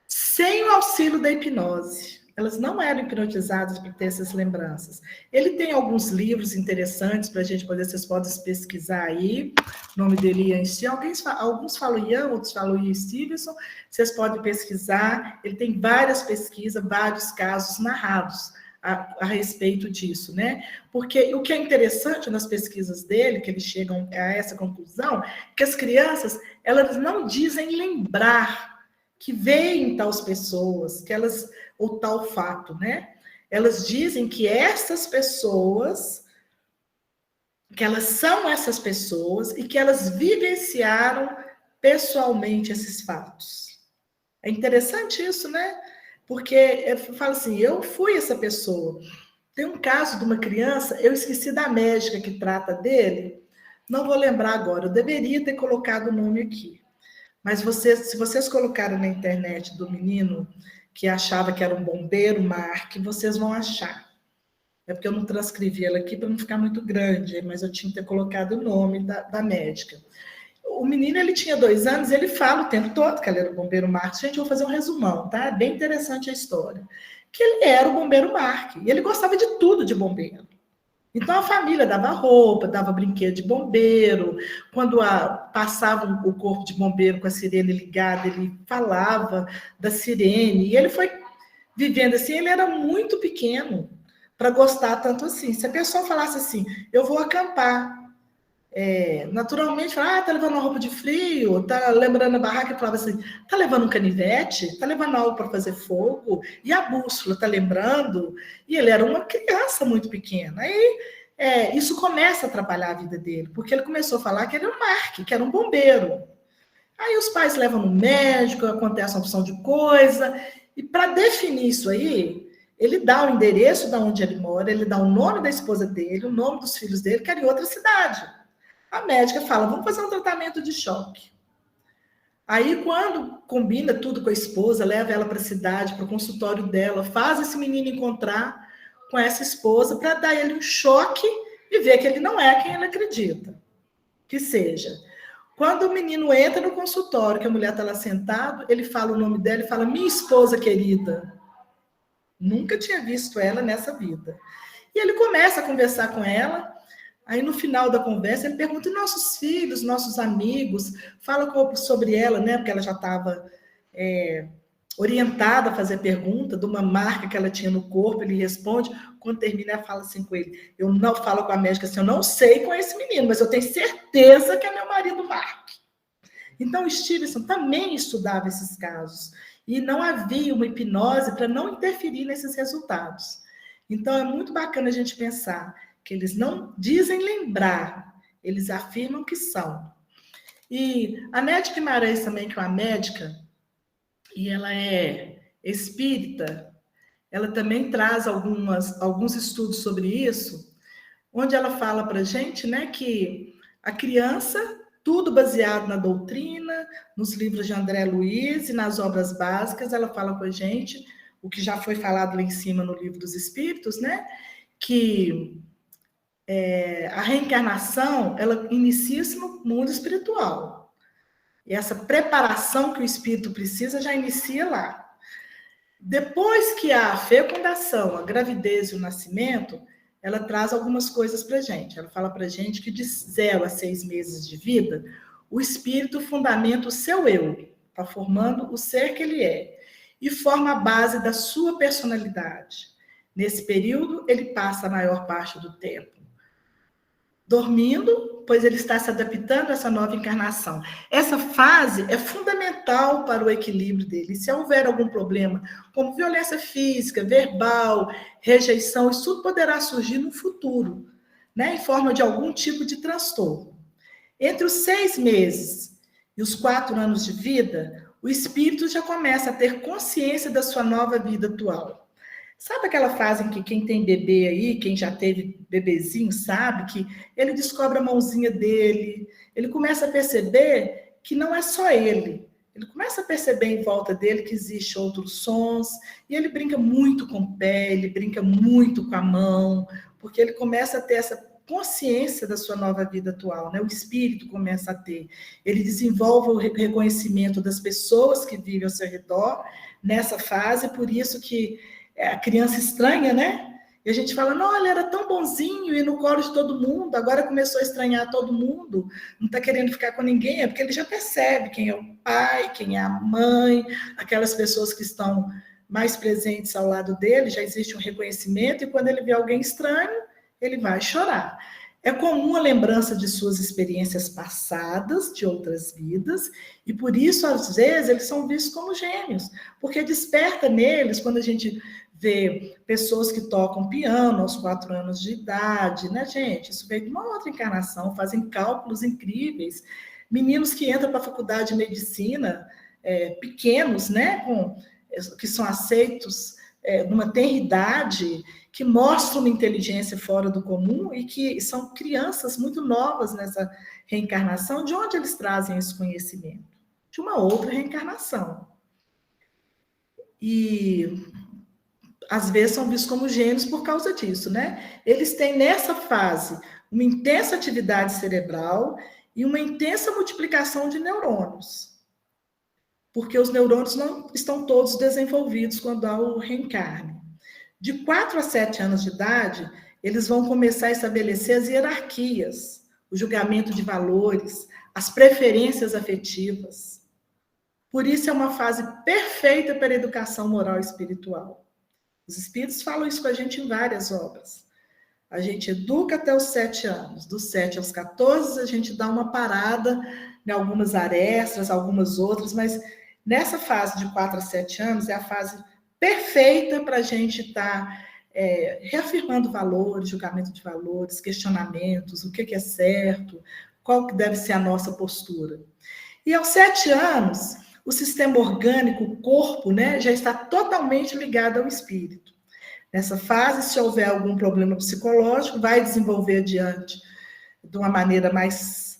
sem o auxílio da hipnose. Elas não eram hipnotizadas para ter essas lembranças. Ele tem alguns livros interessantes para a gente poder, vocês podem pesquisar aí. O nome dele é Ian Stevenson. Alguns falam Ian, outros falam Ian Stevenson. Vocês podem pesquisar. Ele tem várias pesquisas, vários casos narrados a respeito disso, né? Porque o que é interessante nas pesquisas dele, que eles chegam a essa conclusão, que as crianças, elas não dizem lembrar que veem tais pessoas, que elas, ou tal fato, né? Elas dizem que essas pessoas, que elas são essas pessoas e que elas vivenciaram pessoalmente esses fatos. É interessante isso, né? Porque eu falo assim, eu fui essa pessoa. Tem um caso de uma criança, eu esqueci da médica que trata dele, não vou lembrar agora, eu deveria ter colocado o nome aqui. Mas se vocês colocarem na internet do menino que achava que era um bombeiro, Mark, vocês vão achar. É porque eu não transcrevi ela aqui para não ficar muito grande, mas eu tinha que ter colocado o nome da médica. O menino, ele tinha 2 anos, ele fala o tempo todo que ele era o bombeiro Mark. Gente, eu vou fazer um resumão, tá? É bem interessante a história. Que ele era o bombeiro Mark, e ele gostava de tudo de bombeiro. Então, a família dava roupa, dava brinquedo de bombeiro. Quando passava o corpo de bombeiro com a sirene ligada, ele falava da sirene. E ele foi vivendo assim, ele era muito pequeno para gostar tanto assim. Se a pessoa falasse assim, eu vou acampar, naturalmente, falava, tá levando uma roupa de frio, tá lembrando a barraca, e falava assim, tá levando um canivete, tá levando algo para fazer fogo, e a bússola, tá lembrando? E ele era uma criança muito pequena. Aí isso começa a atrapalhar a vida dele, porque ele começou a falar que ele era um Mark, que era um bombeiro. Aí os pais levam no médico, acontece uma opção de coisa, e para definir isso aí, ele dá o endereço de onde ele mora, ele dá o nome da esposa dele, o nome dos filhos dele, que era em outra cidade. A médica fala, vamos fazer um tratamento de choque. Aí, quando combina tudo com a esposa, leva ela para a cidade, para o consultório dela, faz esse menino encontrar com essa esposa para dar ele um choque e ver que ele não é quem ele acredita que seja. Quando o menino entra no consultório, que a mulher está lá sentada, ele fala o nome dela e fala, minha esposa querida. Nunca tinha visto ela nessa vida. E ele começa a conversar com ela. Aí, no final da conversa, ele pergunta, e nossos filhos, nossos amigos, fala sobre ela, né? Porque ela já estava orientada a fazer pergunta de uma marca que ela tinha no corpo, ele responde, quando termina, ela fala assim com ele, eu não falo com a médica assim, eu não sei com esse menino, mas eu tenho certeza que é meu marido Mark. Então, o Stevenson também estudava esses casos, e não havia uma hipnose para não interferir nesses resultados. Então, é muito bacana a gente pensar que eles não dizem lembrar, eles afirmam que são. E a Nete Guimarães também, que é uma médica, e ela é espírita, ela também traz alguns estudos sobre isso, onde ela fala para a gente, né, que a criança, tudo baseado na doutrina, nos livros de André Luiz e nas obras básicas, ela fala com a gente, o que já foi falado lá em cima no Livro dos Espíritos, né, que a reencarnação, ela inicia-se no mundo espiritual. E essa preparação que o espírito precisa já inicia lá. Depois que há a fecundação, a gravidez e o nascimento, ela traz algumas coisas para a gente. Ela fala para a gente que de 0 a 6 meses de vida, o espírito fundamenta o seu eu, está formando o ser que ele é, e forma a base da sua personalidade. Nesse período, ele passa a maior parte do tempo dormindo, pois ele está se adaptando a essa nova encarnação. Essa fase é fundamental para o equilíbrio dele. Se houver algum problema, como violência física, verbal, rejeição, isso tudo poderá surgir no futuro, né, em forma de algum tipo de transtorno. Entre os 6 meses e os 4 anos de vida, o espírito já começa a ter consciência da sua nova vida atual. Sabe aquela fase em que quem tem bebê aí, quem já teve bebezinho, sabe que ele descobre a mãozinha dele, ele começa a perceber que não é só ele. Ele começa a perceber em volta dele que existem outros sons, e ele brinca muito com o pé, ele brinca muito com a mão, porque ele começa a ter essa consciência da sua nova vida atual, né? O espírito começa a ter. Ele desenvolve o reconhecimento das pessoas que vivem ao seu redor nessa fase, por isso que a criança estranha, né? E a gente fala, não, ele era tão bonzinho e no colo de todo mundo, agora começou a estranhar todo mundo, não está querendo ficar com ninguém, é porque ele já percebe quem é o pai, quem é a mãe, aquelas pessoas que estão mais presentes ao lado dele, já existe um reconhecimento, e quando ele vê alguém estranho, ele vai chorar. É comum a lembrança de suas experiências passadas, de outras vidas, e por isso, às vezes, eles são vistos como gênios, porque desperta neles, quando a gente vê pessoas que tocam piano aos 4 anos de idade, né, gente? Isso veio de uma outra encarnação, fazem cálculos incríveis. Meninos que entram para a faculdade de medicina, pequenos, né, que são aceitos numa tenridade, que mostram uma inteligência fora do comum e que são crianças muito novas nessa reencarnação. De onde eles trazem esse conhecimento? De uma outra reencarnação. E às vezes são vistos como gênios por causa disso, né? Eles têm nessa fase uma intensa atividade cerebral e uma intensa multiplicação de neurônios, porque os neurônios não estão todos desenvolvidos quando há o reencarne. De 4 a 7 anos de idade, eles vão começar a estabelecer as hierarquias, o julgamento de valores, as preferências afetivas. Por isso é uma fase perfeita para a educação moral e espiritual. Os espíritos falam isso com a gente em várias obras. A gente educa até os 7 anos. Dos 7 aos 14, a gente dá uma parada em algumas arestas, algumas outras, mas nessa fase de 4 a 7 anos é a fase perfeita para a gente estar reafirmando valores, julgamento de valores, questionamentos, o que é certo, qual que deve ser a nossa postura. E aos 7 anos, o sistema orgânico, o corpo, né, já está totalmente ligado ao espírito. Nessa fase, se houver algum problema psicológico, vai desenvolver adiante de uma maneira mais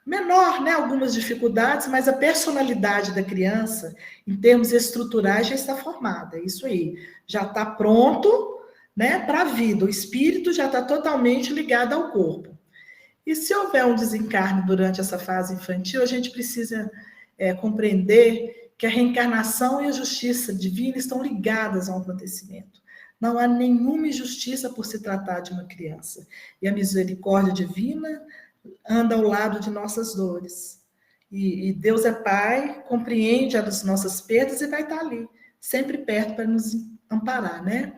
menor, né, algumas dificuldades, mas a personalidade da criança, em termos estruturais, já está formada. É isso aí, já está pronto, né, para a vida. O espírito já está totalmente ligado ao corpo. E se houver um desencarne durante essa fase infantil, a gente precisa compreender que a reencarnação e a justiça divina estão ligadas a um acontecimento. Não há nenhuma injustiça por se tratar de uma criança. E a misericórdia divina anda ao lado de nossas dores. E Deus é Pai, compreende as nossas perdas e vai estar ali, sempre perto para nos amparar, né?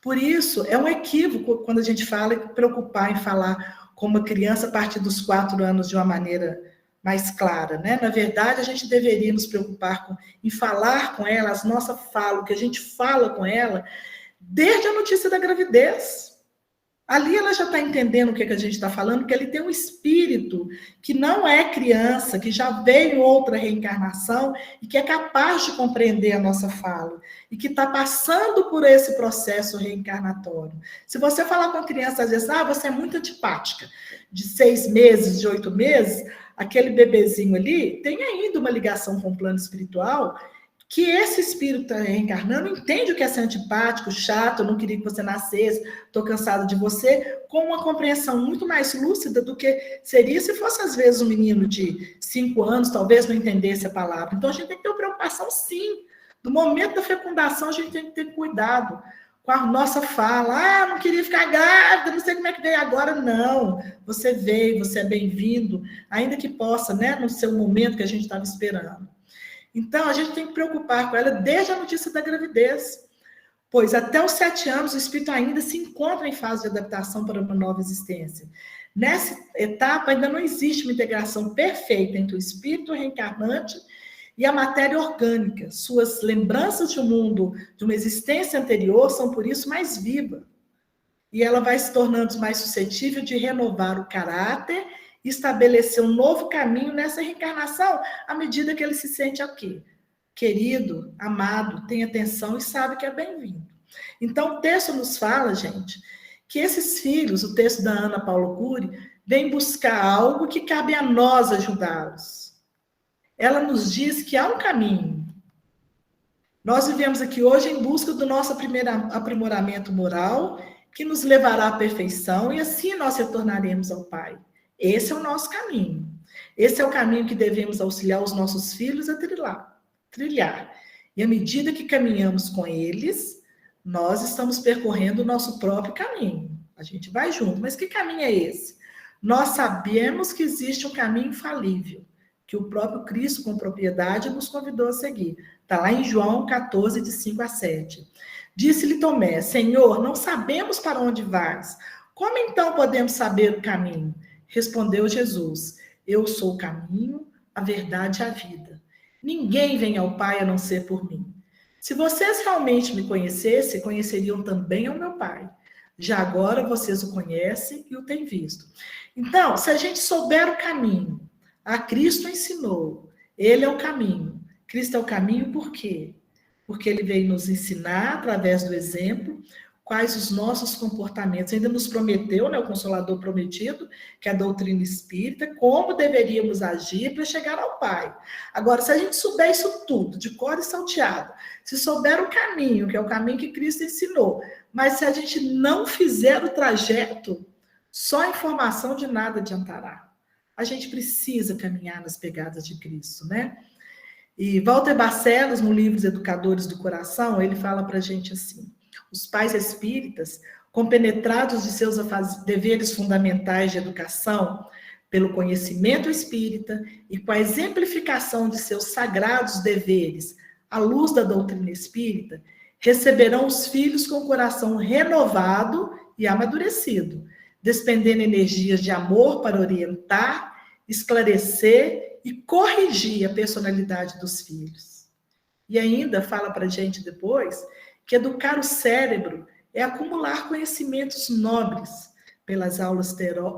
Por isso, é um equívoco quando a gente fala em preocupar em falar com uma criança a partir dos 4 anos de uma maneira mais clara, né? Na verdade, a gente deveria nos preocupar em falar com ela, a nossa fala, o que a gente fala com ela, desde a notícia da gravidez. Ali ela já está entendendo o que a gente está falando, porque ele tem um espírito que não é criança, que já veio em outra reencarnação e que é capaz de compreender a nossa fala e que está passando por esse processo reencarnatório. Se você falar com a criança, às vezes, você é muito antipática, de 6 meses, de 8 meses, aquele bebezinho ali tem ainda uma ligação com o plano espiritual, que esse espírito está reencarnando, entende o que é ser antipático, chato, não queria que você nascesse, estou cansado de você, com uma compreensão muito mais lúcida do que seria se fosse, às vezes, um menino de 5 anos, talvez não entendesse a palavra. Então, a gente tem que ter uma preocupação, sim. No momento da fecundação, a gente tem que ter cuidado com a nossa fala. Não queria ficar grávida, não sei como é que veio agora. Não, você veio, você é bem-vindo, ainda que possa, né, no seu momento que a gente estava esperando. Então, a gente tem que preocupar com ela desde a notícia da gravidez, pois até os 7 anos o espírito ainda se encontra em fase de adaptação para uma nova existência. Nessa etapa, ainda não existe uma integração perfeita entre o espírito reencarnante e a matéria orgânica. Suas lembranças de um mundo, de uma existência anterior, são, por isso, mais vivas. E ela vai se tornando mais suscetível de renovar o caráter e estabelecer um novo caminho nessa reencarnação, à medida que ele se sente aqui, querido, amado, tem atenção e sabe que é bem-vindo. Então, o texto nos fala, gente, que esses filhos, o texto da Ana Paula Cury, vem buscar algo que cabe a nós ajudá-los. Ela nos diz que há um caminho. Nós vivemos aqui hoje em busca do nosso aprimoramento moral, que nos levará à perfeição, e assim nós retornaremos ao Pai. Esse é o nosso caminho. Esse é o caminho que devemos auxiliar os nossos filhos a trilhar. E à medida que caminhamos com eles, nós estamos percorrendo o nosso próprio caminho. A gente vai junto. Mas que caminho é esse? Nós sabemos que existe um caminho infalível, que o próprio Cristo, com propriedade, nos convidou a seguir. Está lá em João 14, de 5 a 7. Disse-lhe Tomé: Senhor, não sabemos para onde vais. Como então podemos saber o caminho? Respondeu Jesus: Eu sou o caminho, a verdade e a vida. Ninguém vem ao Pai a não ser por mim. Se vocês realmente me conhecessem, conheceriam também ao meu Pai. Já agora vocês o conhecem e o têm visto. Então, se a gente souber o caminho, a Cristo ensinou, ele é o caminho. Cristo é o caminho por quê? Porque ele veio nos ensinar, através do exemplo, quais os nossos comportamentos. Ainda nos prometeu, né, o Consolador prometido, que é a doutrina espírita, como deveríamos agir para chegar ao Pai. Agora, se a gente souber isso tudo, de cor e salteado, se souber o caminho, que é o caminho que Cristo ensinou, mas se a gente não fizer o trajeto, só a informação de nada adiantará. A gente precisa caminhar nas pegadas de Cristo, né? E Walter Barcelos, no livro Os Educadores do Coração, ele fala para a gente assim: os pais espíritas, compenetrados de seus deveres fundamentais de educação, pelo conhecimento espírita e com a exemplificação de seus sagrados deveres à luz da doutrina espírita, receberão os filhos com o coração renovado e amadurecido, despendendo energias de amor para orientar, esclarecer e corrigir a personalidade dos filhos. E ainda fala para a gente depois que educar o cérebro é acumular conhecimentos nobres pelas aulas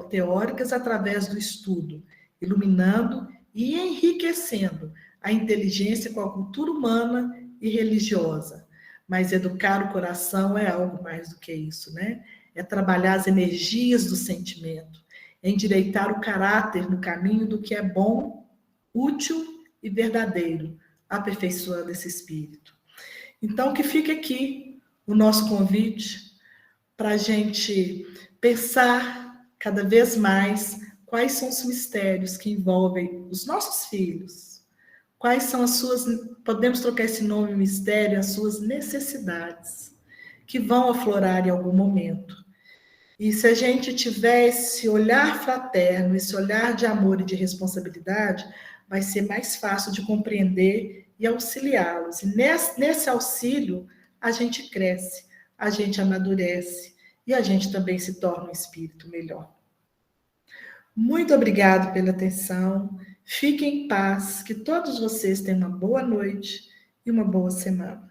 teóricas através do estudo, iluminando e enriquecendo a inteligência com a cultura humana e religiosa. Mas educar o coração é algo mais do que isso, né? É trabalhar as energias do sentimento, é endireitar o caráter no caminho do que é bom, útil e verdadeiro, aperfeiçoando esse espírito. Então, que fique aqui o nosso convite para a gente pensar cada vez mais quais são os mistérios que envolvem os nossos filhos, quais são as suas, podemos trocar esse nome mistério, as suas necessidades, que vão aflorar em algum momento. E se a gente tiver esse olhar fraterno, esse olhar de amor e de responsabilidade, vai ser mais fácil de compreender e auxiliá-los. E nesse auxílio, a gente cresce, a gente amadurece e a gente também se torna um espírito melhor. Muito obrigado pela atenção. Fiquem em paz, que todos vocês tenham uma boa noite e uma boa semana.